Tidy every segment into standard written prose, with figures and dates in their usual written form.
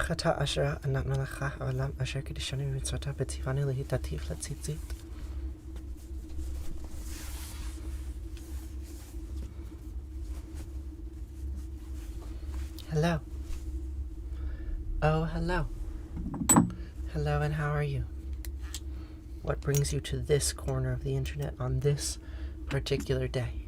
Chata Ashera Anak Malacha Alam Asher Kadishani Mitzvata Betivani Lehitatif Letzitzit. Hello. Oh, hello. Hello, and how are you? What brings you to this corner of the internet on this particular day?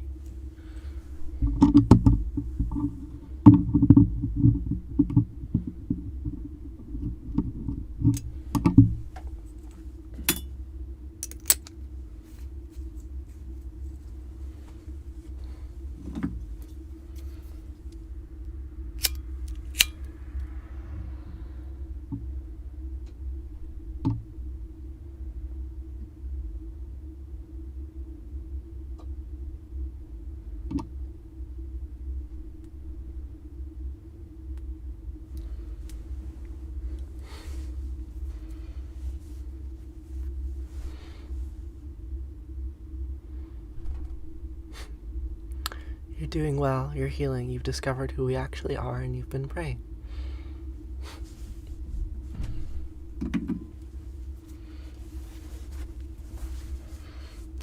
You're doing well, you're healing, you've discovered who we actually are, and you've been praying.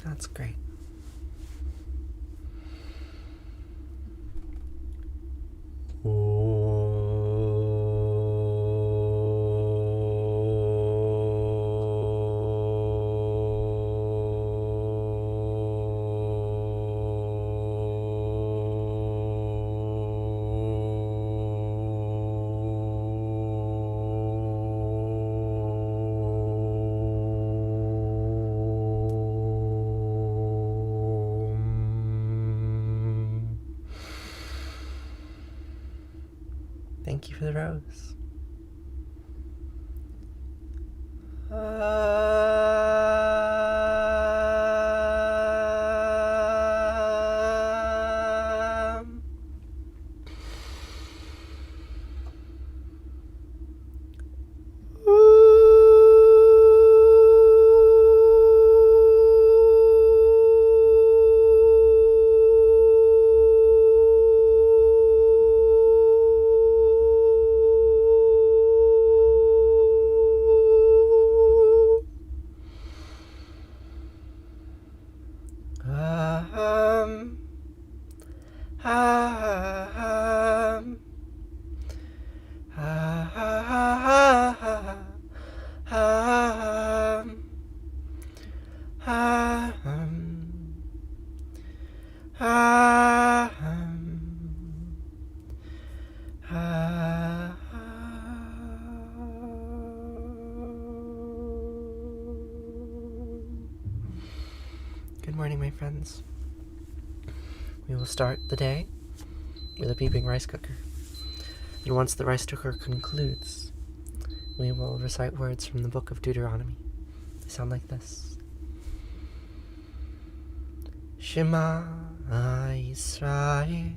That's great. Thank you for the rose. Good morning, my friends. We will start the day with a beeping rice cooker. And once the rice cooker concludes, we will recite words from the book of Deuteronomy. They sound like this. Shema Yisrael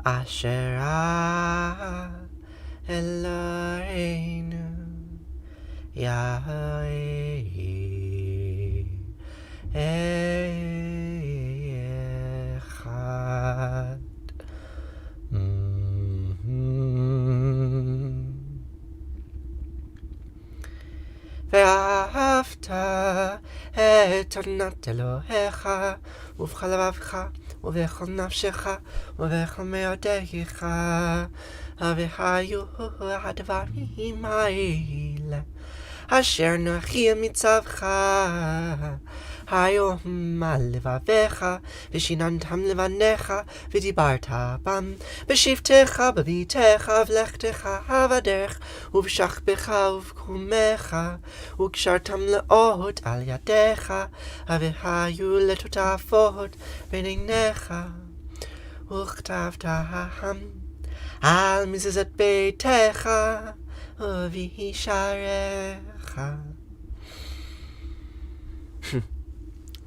Asher Eloheinu Yahweh Echad. ואהבת את אדוני אלוהיך ובכל לבבך ובכל נפשך ובכל מאודך, והיו הדברים האלה אשר אנוכי מצווך היום על לבביך, ושיננתם לבניך, ודיברת בם, בשבתך, בביתך, ובלכתך, בדרך, ובשכבך ובקומך, וקשרתם לאות על ידיך, והיו לטוטפות בין עיניך, וכתבתם על מזוזות ביתך, ובשעריך.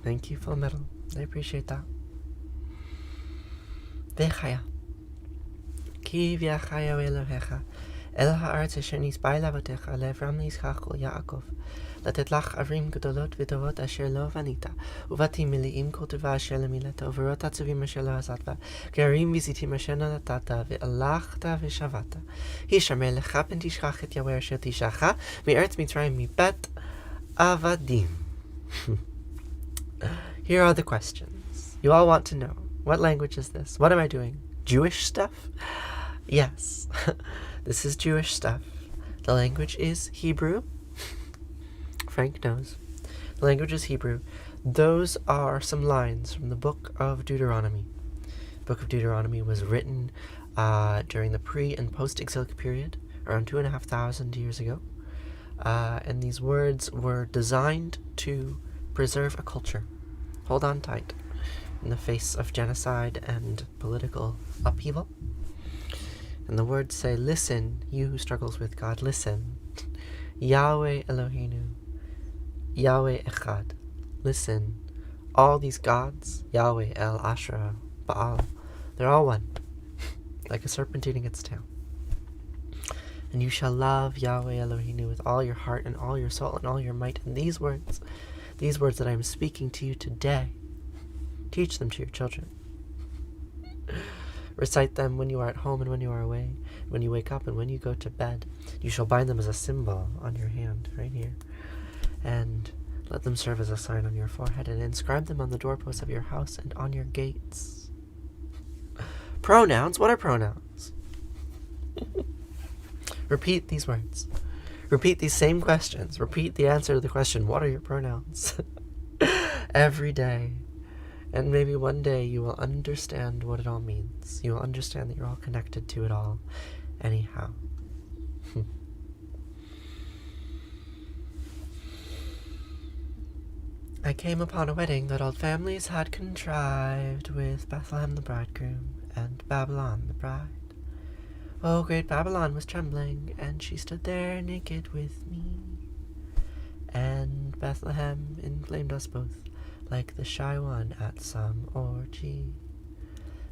Thank you, Full Metal. I appreciate that. V'chaya. Ki v'achaya Elohecha אל הארץ אשר נשבע לאבותיך לאברהם ליצחק וליעקב, לתת לך ערים גדולות וטובות אשר לא בנית, ובתים מלאים כל טובה אשר למילאת, וברות עצובים אשר לא עשת, גרים וזיתים אשר לא נטעת, והלכת ושבת. הישמר לך פן תשכח את יהוה אשר תישך מארץ מצרים מבית עבדים. Here are the questions. You all want to know, what language is this? What am I doing? Jewish stuff? Yes, this is Jewish stuff. The language is Hebrew. Frank knows. The language is Hebrew. Those are some lines from the book of Deuteronomy. The book of Deuteronomy was written during the pre- and post-exilic period, around 2,500 years ago. And these words were designed to preserve a culture. Hold on tight in the face of genocide and political upheaval. And the words say, listen, you who struggles with God, listen. Yahweh Eloheinu, Yahweh Echad. Listen, all these gods, Yahweh, El, Asherah, Baal, they're all one, like a serpent eating its tail. And you shall love Yahweh Eloheinu with all your heart and all your soul and all your might. And these words that I am speaking to you today, teach them to your children. Recite them when you are at home and when you are away, when you wake up and when you go to bed. You shall bind them as a symbol on your hand, right here. And let them serve as a sign on your forehead, and inscribe them on the doorposts of your house and on your gates. Pronouns? What are pronouns? Repeat these words. Repeat these same questions. Repeat the answer to the question, what are your pronouns? Every day. And maybe one day you will understand what it all means. You will understand that you're all connected to it all anyhow. I came upon a wedding that old families had contrived, with Bethlehem the bridegroom and Babylon the bride. Oh, great Babylon was trembling, and she stood there naked with me. And Bethlehem inflamed us both, like the shy one at some orgy.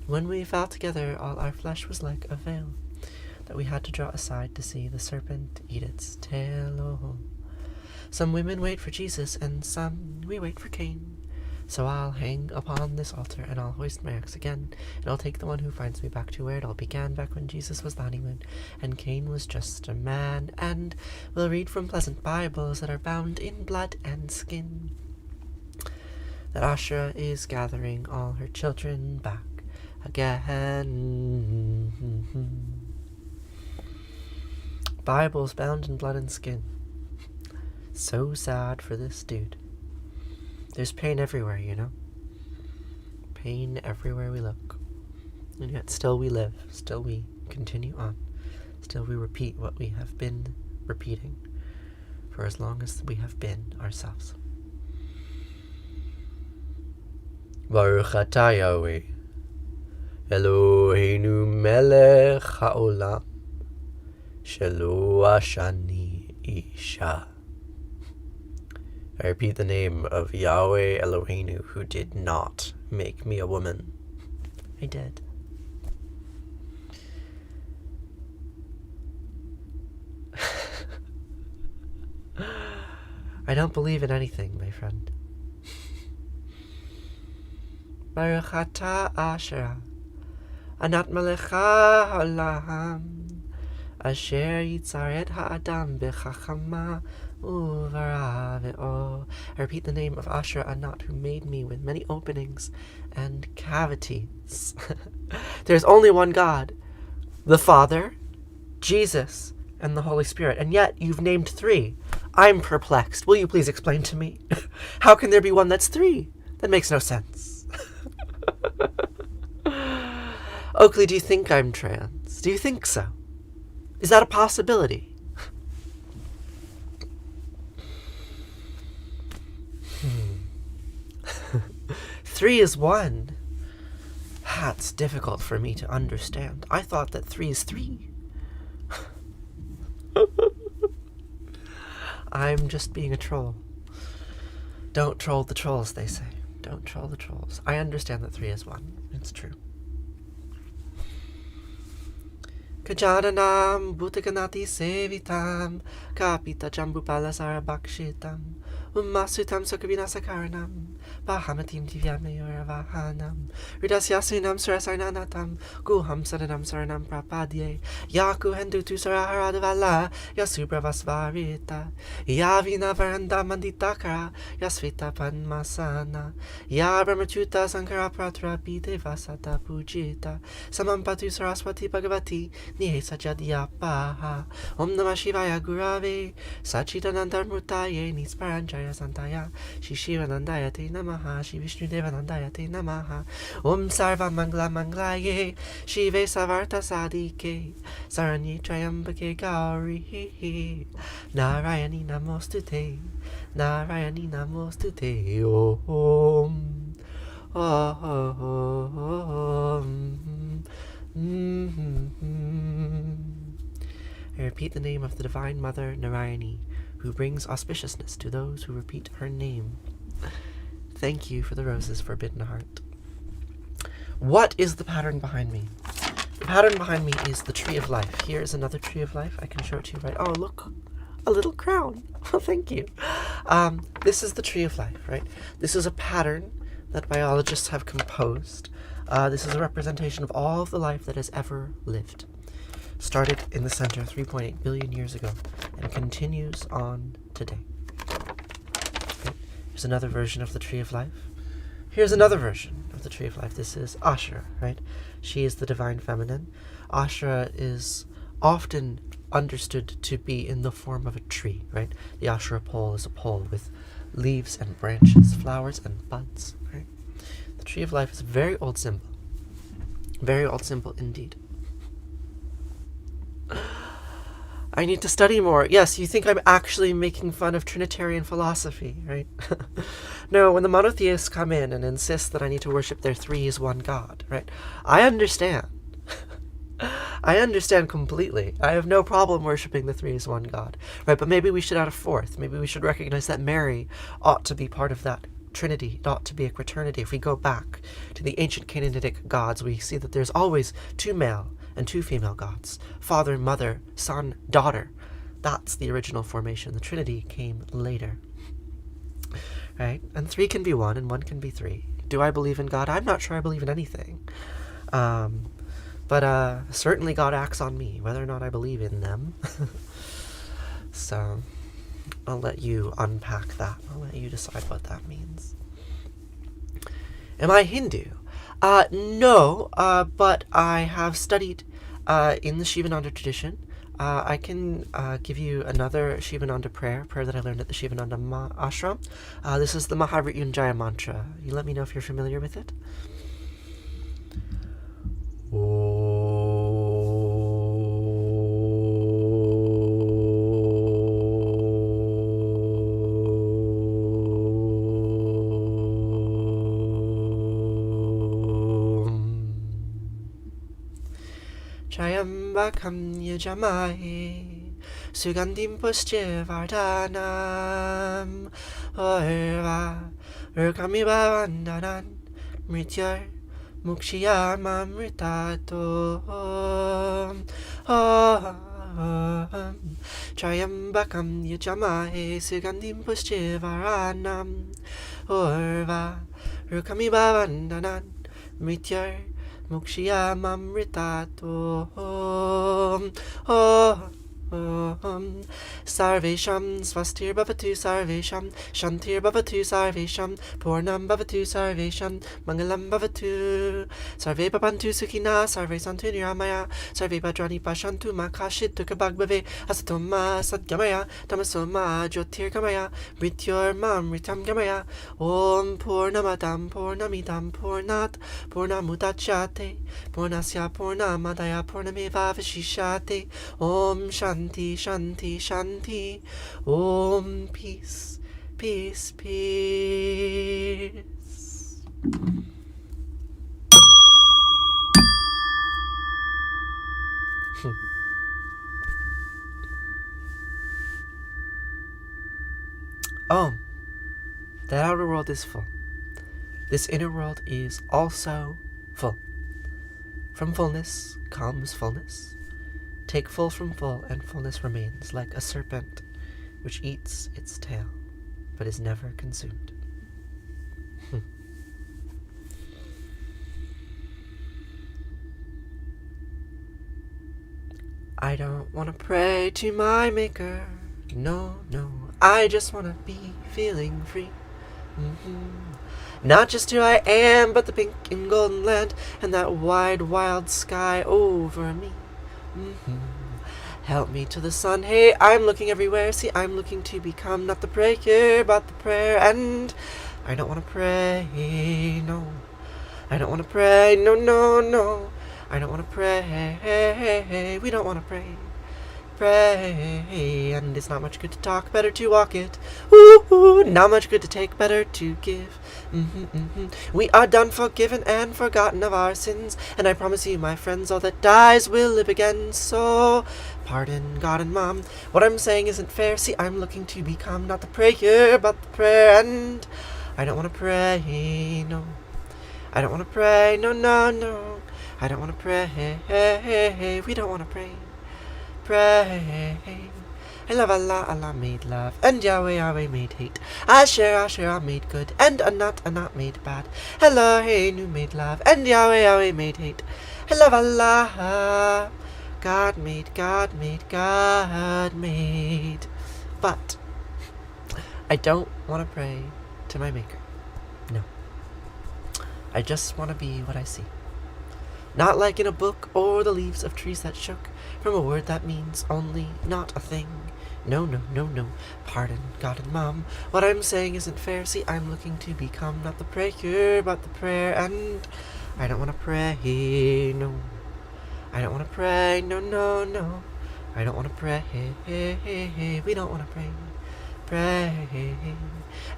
When we fell together, all our flesh was like a veil that we had to draw aside to see the serpent eat its tail. Oh, some women wait for Jesus, and some we wait for Cain. So I'll hang upon this altar, and I'll hoist my axe again, and I'll take the one who finds me back to where it all began, back when Jesus was the honeymoon, and Cain was just a man, and we'll read from pleasant Bibles that are bound in blood and skin, that Asherah is gathering all her children back again. Bibles bound in blood and skin. So sad for this dude. There's pain everywhere, you know? Pain everywhere we look. And yet still we live. Still we continue on. Still we repeat what we have been repeating for as long as we have been ourselves. Baruch atah Yahweh, Eloheinu melech haolam, shelo ashani isha. I repeat the name of Yahweh Eloheinu, who did not make me a woman. I did. I don't believe in anything, my friend. Baruch atah Asherah, Anat melecha haolam, asher yitzar et ha'adam b'chachama uvara ve'or. I repeat the name of Asherah Anat, who made me with many openings and cavities. There's only one God, the Father, Jesus, and the Holy Spirit, and yet you've named three. I'm perplexed. Will you please explain to me? How can there be one that's three? That makes no sense. Oakley, do you think I'm trans? Do you think so? Is that a possibility? Three is one. That's difficult for me to understand. I thought that three is three. I'm just being a troll. Don't troll the trolls, they say. Don't troll the trolls. I understand that three is one. It's true. Kajananam Bhutaganati Sevitam Kapita Jambupala Sarabakshitam Masutam Sukabinasakaranam Bahamatim Divyamayoravahanam Ridasyasinam Surasarnanatam Guham Sadanam Saranam Prapadye Yaku Hendutu Saraharadavala Yasupravasvarita Yavina Varanda Manditakara Yasvita Panmasana Yabramachuta Sankara Pratra Bide Vasata Pujita Samampatu Saraswati Bhagavati Nihe Sajadyapaha Om Namah Shivaya Gurave Sachidanandamrutaye Nisparanjaya Santaya Shishivanandaya Te Namaha Shri Vishnu Devanandaya Te Namaha Om Sarva Mangla Manglaye Shive Savarta Sadike Saranye Trayambake Gauri Narayani Namostute Narayani Namostute Om I repeat the name of the Divine Mother Narayani, who brings auspiciousness to those who repeat her name. Thank you for the roses, Forbidden Heart. What is the pattern behind me? The pattern behind me is the Tree of Life. Here is another Tree of Life. I can show it to you right. Oh, look, a little crown. Oh, thank you. This is the Tree of Life, right? This is a pattern that biologists have composed. This is a representation of all of the life that has ever lived. Started in the center 3.8 billion years ago and continues on today. Okay. Here's another version of the Tree of Life. Here's another version of the Tree of Life. This is Ashura, right? She is the divine feminine. Ashura is often understood to be in the form of a tree, right? The Ashura pole is a pole with leaves and branches, flowers and buds, right? The Tree of Life is a very old symbol. Very old symbol indeed. I need to study more. Yes, you think I'm actually making fun of Trinitarian philosophy, right? No, when the monotheists come in and insist that I need to worship their three is one God, right? I understand. I understand completely. I have no problem worshiping the three is one God, right? But maybe we should add a fourth. Maybe we should recognize that Mary ought to be part of that Trinity. It ought to be a quaternity. If we go back to the ancient Canaanitic gods, we see that there's always two male and two female gods. Father, mother, son, daughter. That's the original formation. The Trinity came later. Right? And three can be one and one can be three. Do I believe in God? I'm not sure I believe in anything. But certainly God acts on me, whether or not I believe in them. So I'll let you unpack that. I'll let you decide what that means. Am I Hindu? No, but I have studied in the Shivananda tradition. I can give you another Shivananda prayer that I learned at the Shivananda ashram. This is the Maharinjaya Mantra. You let me know if you're familiar with it. Trayambakam yajamahe Sugandim pushche vardhanam Orva Urkamiva vandanan Mrityar Mukshiyamamritato Trayambakam yajamahe Sugandim pushche vardhanam Orva Urkamiva vandanan Mrityar Mukshiyamamritato Sarvesham Svastir Bhavatu Sarvesham Shantir Bhavatu Sarvesham Purnam Bhavatu Sarvesham Mangalam Bhavatu Sarve Bhavantu Sukhina Sarve Santu Niramaya Sarve Bhadrani Pashantu Makashit Tukabhagbhave Asatoma Satgamaya Tamasoma Jyotir Gamaya Mrityor Mamritam Gamaya Om Purnamadam Purnamidam Purnat Purnamudachyate Purnasya Purnamadaya Purnameva Vashishate Om Shanti, Shanti, Shanti. Om peace, peace, peace. The outer world is full. This inner world is also full. From fullness comes fullness. Take full from full, and fullness remains, like a serpent which eats its tail, but is never consumed. I don't want to pray to my maker, no, no, I just want to be feeling free. Not just who I am, but the pink and golden land, and that wide, wild sky over me. Help me to the sun, hey, I'm looking everywhere, see, I'm looking to become not the prayer, but the prayer, and I don't want to pray, no, I don't want to pray, no, no, no, I don't want to pray, we don't want to pray, and it's not much good to talk, better to walk it, ooh, not much good to take, better to give, We are done, forgiven, and forgotten of our sins, and I promise you, my friends, all that dies will live again, so pardon God and Mom, what I'm saying isn't fair, see, I'm looking to become not the prayer, but the prayer, and I don't want to pray, no, I don't want to pray, no, no, no, I don't want to pray, we don't want to pray, and love Allah, Allah made love, and Yahweh, Yahweh made hate, Asher, Asher made good, and Anat made bad, Elohim made love, and Yahweh, Yahweh made hate, and love Allah, God made, God made, God made, but I don't want to pray to my Maker, no, I just want to be what I see. Not like in a book, or the leaves of trees that shook, from a word that means only not a thing. No, no, no, no, pardon God and Mom, what I'm saying isn't fair, see, I'm looking to become not the prayer, but the prayer, and I don't want to pray, no, I don't want to pray, no, no, no, I don't want to pray, we don't want to pray,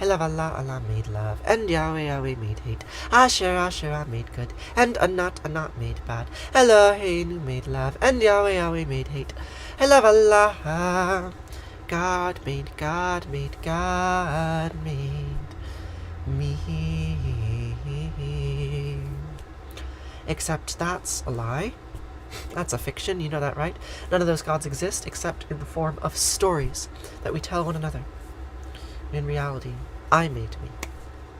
I love Allah, Allah made love, and Yahweh, Yahweh made hate, Asher, Asher made good, and Anat made bad, Elohim made love, and Yahweh, Yahweh made hate, I love Allah, God made, God made, God made me. Except that's a lie. That's a fiction, you know that, right? None of those gods exist except in the form of stories that we tell one another. In reality, I made me.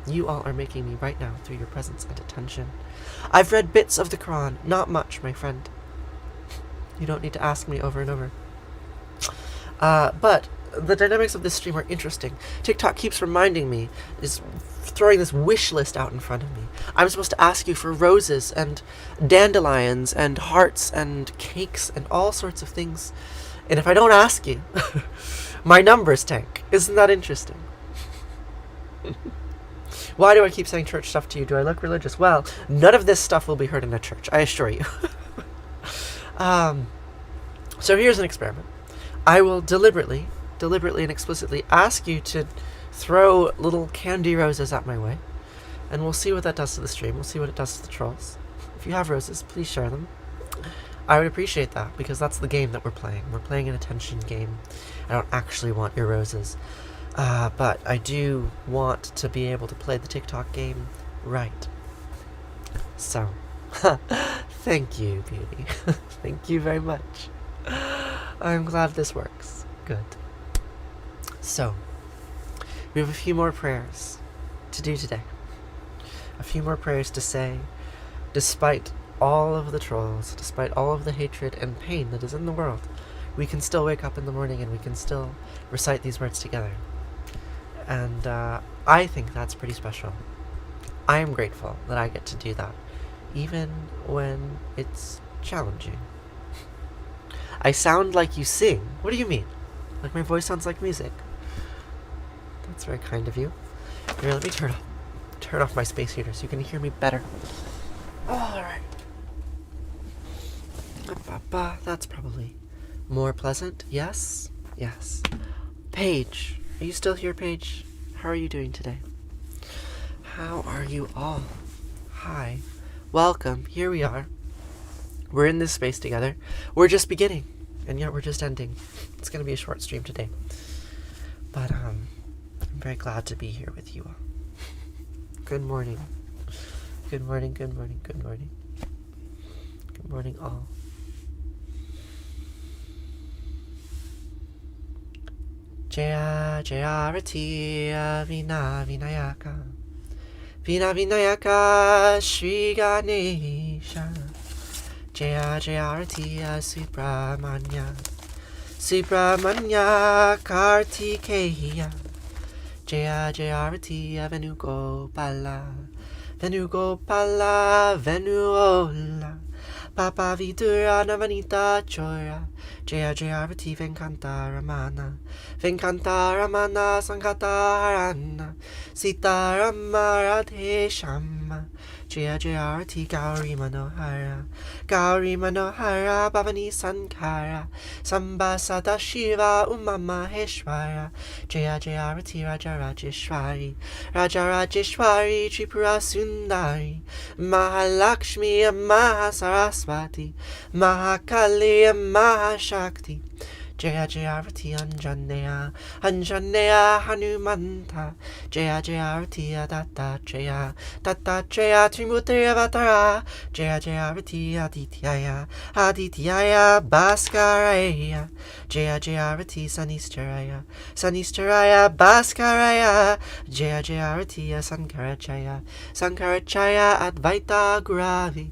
You all are making me right now through your presence and attention. I've read bits of the Quran, not much, my friend. You don't need to ask me over and over. But the dynamics of this stream are interesting. TikTok keeps reminding me, is throwing this wish list out in front of me. I'm supposed to ask you for roses and dandelions and hearts and cakes and all sorts of things. And if I don't ask you, my numbers tank. Isn't that interesting? Why do I keep saying church stuff to you? Do I look religious? Well, none of this stuff will be heard in a church, I assure you. So here's an experiment. I will deliberately and explicitly ask you to throw little candy roses at my way, and we'll see what that does to the stream. We'll see what it does to the trolls. If you have roses, please share them. I would appreciate that, because that's the game that we're playing. We're playing an attention game. I don't actually want your roses, but I do want to be able to play the TikTok game right. So, thank you, beauty. Thank you very much. I'm glad this works. Good. So, we have a few more prayers to do today. A few more prayers to say, despite all of the trolls, despite all of the hatred and pain that is in the world, we can still wake up in the morning and we can still recite these words together. And I think that's pretty special. I am grateful that I get to do that, even when it's challenging. I sound like you sing. What do you mean? Like my voice sounds like music? That's very kind of you. Here, let me turn off my space heater so you can hear me better. Alright. That's probably more pleasant. Yes? Yes. Paige. Are you still here, Paige? How are you doing today? How are you all? Hi. Welcome. Here we are. We're in this space together. We're just beginning, and yet we're just ending. It's going to be a short stream today. But I'm very glad to be here with you all. Good morning. Good morning, good morning, good morning. Good morning, all. Jaya Jaya Rati Vina Vinayaka Vina Vinayaka Shri Ganesha Jaya Jaya Rati Subramanya Subramanya Kartikeya Jaya Jaya Rati Venugopala Venugopala Venuola Papa Vidura Navanita Chora Jaya Jaya Rati Venkanta Ramana Venkanta Ramana Sankata Harana Sita Rama Radhe Shama Jaya Jaya Rati Gauri Manohara Gauri Manohara Bhavani Sankara Samba Sada Shiva Uma Maheshwara Jaya Jaya Rati Raja Rajeshwari Raja Rajeshwari Tripura Sundari Mahalakshmi Mahasaraswati Mahakali Mahashakti Jaya Jaya Rati Anjaneya Anjaneya Hanumanta Jaya Jaya Rati Dattatreya Dattatreya Trimurti Avatara Jaya Jaya Rati Adityaya Adityaya Bhaskaraya Jaya Jaya Rati Sanistaraya Sanistaraya Bhaskaraya Jaya Jaya Rati Sankarachaya Sankarachaya Advaita Guravi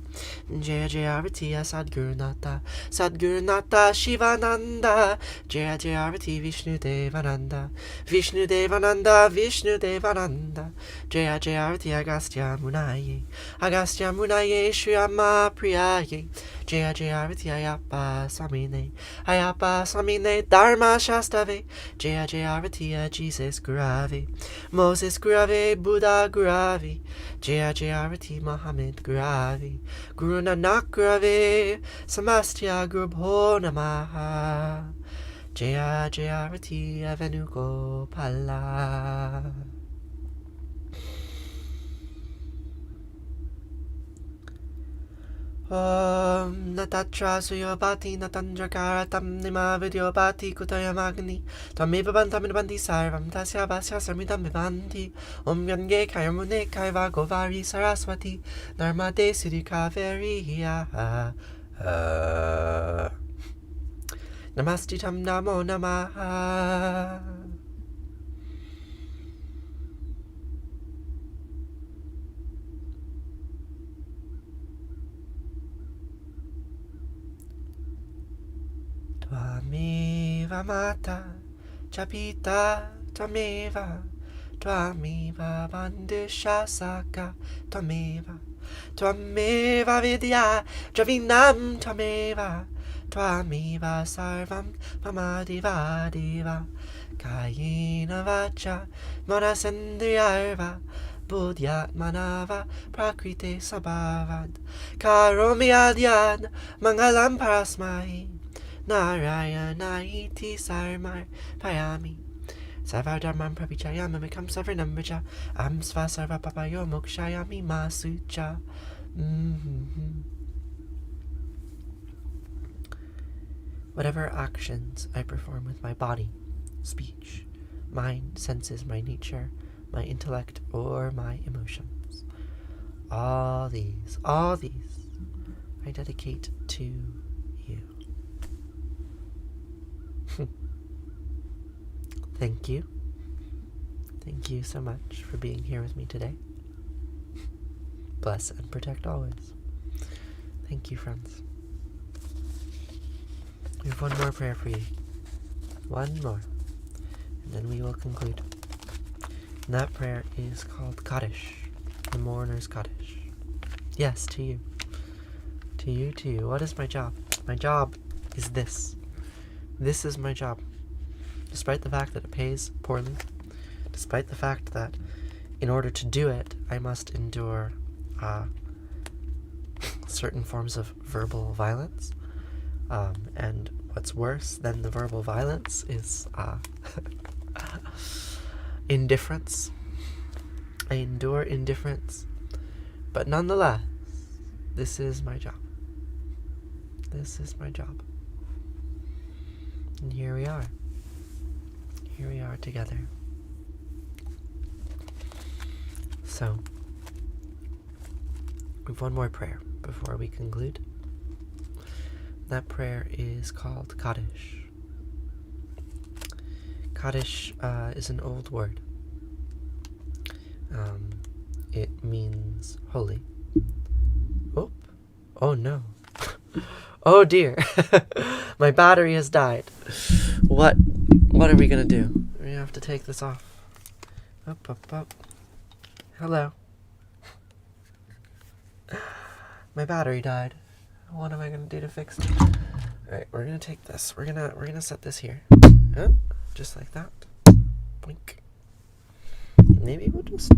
Jaya Jaya Rati Sadgurunata Sadgurunata Shivananda Jaya Jaya Rati Vishnu Devananda Vishnu Devananda Vishnu Devananda Jaya Jaya Rati Agastya Munaye Agastya Munaye Shriyama Priyaye Jaya Jaya Rati Ayappa Samine Ayappa Samine Dharma Shastave Jaya Jaya Rati Jesus Gurave Moses Gurave Buddha Gurave Jaya Jaya Rati Muhammad Gurave Guru Nanak Gurave Samastya Gurubho Namaha Jaya Jaya Rati Venugopala. Om Natatra Suyobati Natandrakara Tam Nima Vidyobati Kutaya Magni Tameva Bantaminabandi Sarvam Tasya Basya Samidam Vivanti Om Yange Kayamune Kaiva Govari Saraswati Narmade Siddhi Kaveri Namastitam Namo Namaha. Tvameva Mata Chapita Tvameva Tvameva Bandishasaka Tvameva Tvameva Vidya Javinam Tvameva Tvameva Sarvam Mamadeva Deva Kayena Vacha Manasendriyarva Buddhyatmanava Prakrite Sabhavad Karomi Adyan Mangalam Parasmahi Narayana iti sarmar payami Sarvadharmam pravichayam become sarvanamraja Am sva sarva papayo mokshayami masucha. Whatever actions I perform with my body, speech, mind, senses, my nature, my intellect, or my emotions, all these I dedicate to you. Thank you. Thank you so much for being here with me today. Bless and protect always. Thank you, friends. We have one more prayer for you. One more. And then we will conclude. And that prayer is called Kaddish, the mourner's Kaddish. Yes, to you. To you, to you. What is my job? My job is this. This is my job. Despite the fact that it pays poorly, despite the fact that in order to do it, I must endure certain forms of verbal violence. And what's worse than the verbal violence is indifference. I endure indifference. But nonetheless, this is my job. This is my job. And here we are. Here we are together. So, we have one more prayer before we conclude. That prayer is called Kaddish. Kaddish is an old word. It means holy. Oh no. Oh dear. My battery has died. What are we gonna do? We have to take this off. Up. Hello. My battery died. What am I gonna do to fix it? Alright, we're gonna take this. We're gonna set this here. Just like that. Blink. Maybe we'll just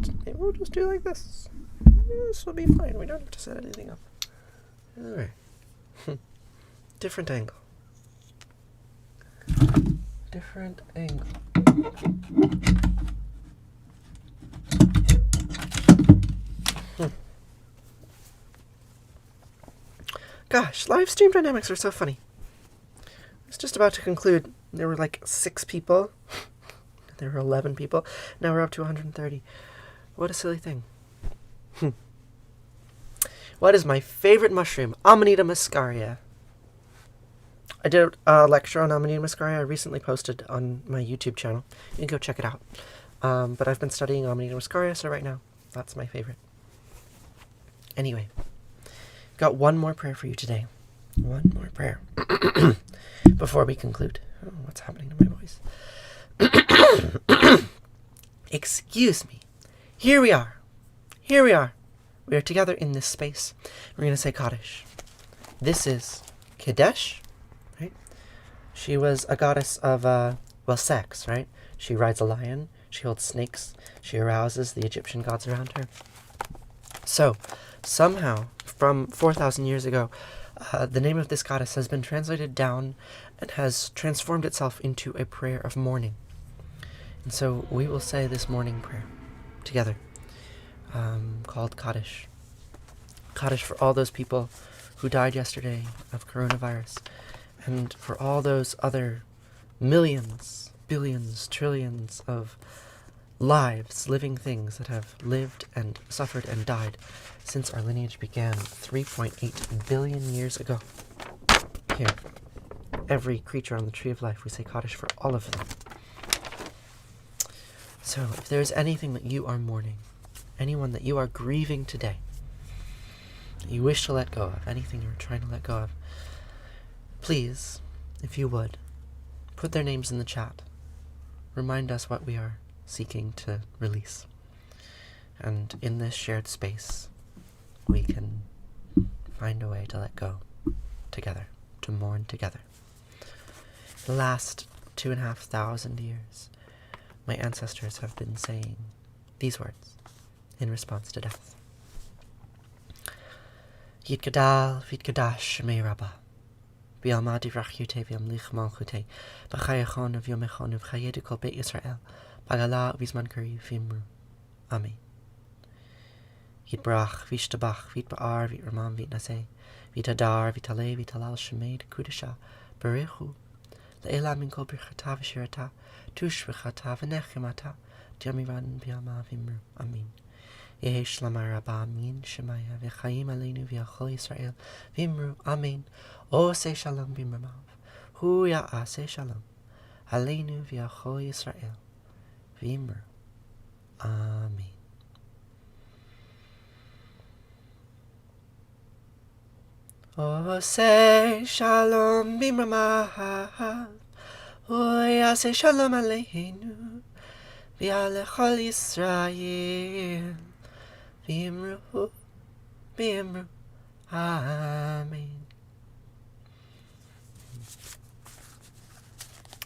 do like this. This will be fine. We don't have to set anything up. Alright. Different angle. Different angle. Gosh, live stream dynamics are so funny. It's just about to conclude. There were like 6 people. There were 11 people. Now we're up to 130. What a silly thing. What is my favorite mushroom? Amanita muscaria. I did a lecture on Amanita muscaria I recently posted on my YouTube channel. You can go check it out. But I've been studying Amanita muscaria, so right now, that's my favorite. Anyway, got one more prayer for you today. One more prayer. Before we conclude. Oh, what's happening to my voice? Excuse me. Here we are. We are together in this space. We're going to say Kaddish. This is Kaddish, right? She was a goddess of, sex, right? She rides a lion. She holds snakes. She arouses the Egyptian gods around her. So, somehow, from 4,000 years ago, the name of this goddess has been translated down and has transformed itself into a prayer of mourning. And so we will say this morning prayer together, called Kaddish. Kaddish for all those people who died yesterday of coronavirus, and for all those other millions, billions, trillions of lives, living things that have lived and suffered and died since our lineage began 3.8 billion years ago. Here, every creature on the tree of life, we say Kaddish for all of them. So, if there is anything that you are mourning, anyone that you are grieving today, that you wish to let go of, anything you're trying to let go of, please, if you would, put their names in the chat. Remind us what we are seeking to release. And in this shared space, we can find a way to let go together, to mourn together. The last 2,500 years, my ancestors have been saying these words in response to death. Yid Gadal, Vid Kadash, Me Rabba. Bialmadi Rachute, Viamlich Malchute, Bachayachon of Yomechon of Chayedikol Beit Israel, Bagala Visman Kari Vimru. Amen. Yid Brach, Vishtabach, Vit Baar, Vit Ramam, Vit Nase, Vit Adar, Vit Ale, Vit Alal Shemed, Kudasha, Berechu, Le'ela Min Kol Birchata V'Shirata, Tush V'Chata V'Nechemata, Diamiran Biama Vimru. Amen. Yehi Shlama Rabba Amin Shemaya V'Chaim Aleinu V'Yachol Yisrael Vimru. Amen. O Se Shalom Bimramav. Hu Ya'a Se Shalom. Aleinu V'Yachol Yisrael Vimru. Amen. O Se Shalom Bimramav. Hu Ya'a Se Shalom Aleinu V'Yachol Yisrael Vimru. Amen.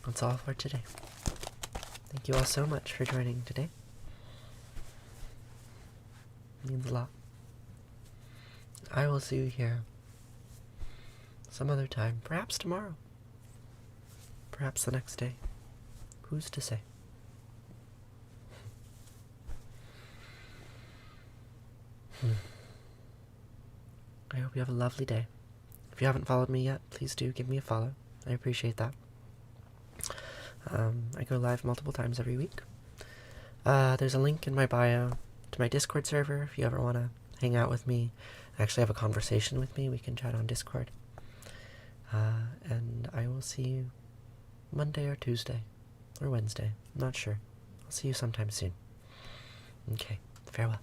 That's all for today. Thank you all so much for joining today. It means a lot. I will see you here some other time, perhaps tomorrow, perhaps the next day. Who's to say? I hope you have a lovely day. If you haven't followed me yet, please do give me a follow. I appreciate that. I go live multiple times every week. There's a link in my bio to my Discord server if you ever want to hang out with me, actually have a conversation with me. We can chat on Discord. And I will see you Monday or Tuesday Or Wednesday. I'm not sure. I'll see you sometime soon. Okay, farewell.